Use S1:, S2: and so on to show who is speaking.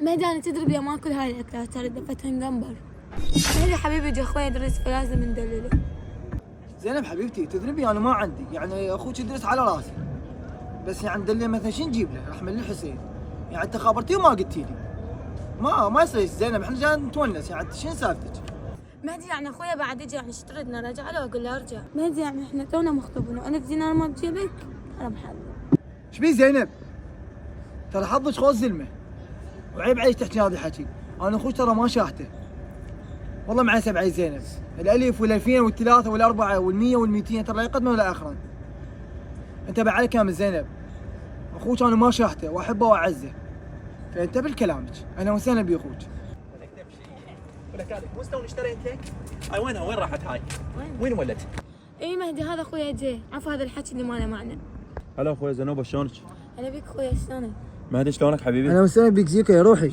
S1: مهدي انا تدري بيا ما اكل هاي الاكلات ترى دفتهن قنبر. مهدي حبيبي يجي اخوي يدرس فلازم ندلله.
S2: زينب حبيبتي تدري انا ما عندي، يعني اخوك يدرس على راسي، بس يعني ندلله مثلا شو نجيب له؟ راح من الحسين، يعني انت خابرتي وما قلتي لي. ما يصير زينب، احنا جاي نتونس، يعني شنو سالفتك؟
S1: مهدي يعني اخويا بعد يجي يعني اشترينا رجع له اقول له ارجع. مهدي يعني احنا تونا مخطوبين و1000 دينار ما بجيبك انا بحل.
S2: ايش بيه زينب؟ ترى حظك خوش زلمه، وعيب عليك تحكي هذا الحكي، انا اخوك ترى ما شاهته. والله مع سبعي زينب، الالف والالفين والثلاثه والاربعه والمية والميتين ترى لا يقدمون ولا اخرا. انتبه على كامل زينب، اخوك انا ما شاهته واحبه واعزه، فانتبه لكلامك، انا وسهلا باخوك.
S3: ولك تمشي ولك هذه مو استوني اشتريت لك؟ هاي وينها؟ وين راحت هاي؟ وين ولت؟
S1: اي مهدي هذا اخويا جاي، عفوا هذا الحكي اللي ما له معنى.
S3: هلا اخوي زنوبه شلونك؟
S1: هلا بك اخويا شلونك؟
S3: مهدي شلونك حبيبي؟
S2: انا وسهلا بك زيكو يا روحي.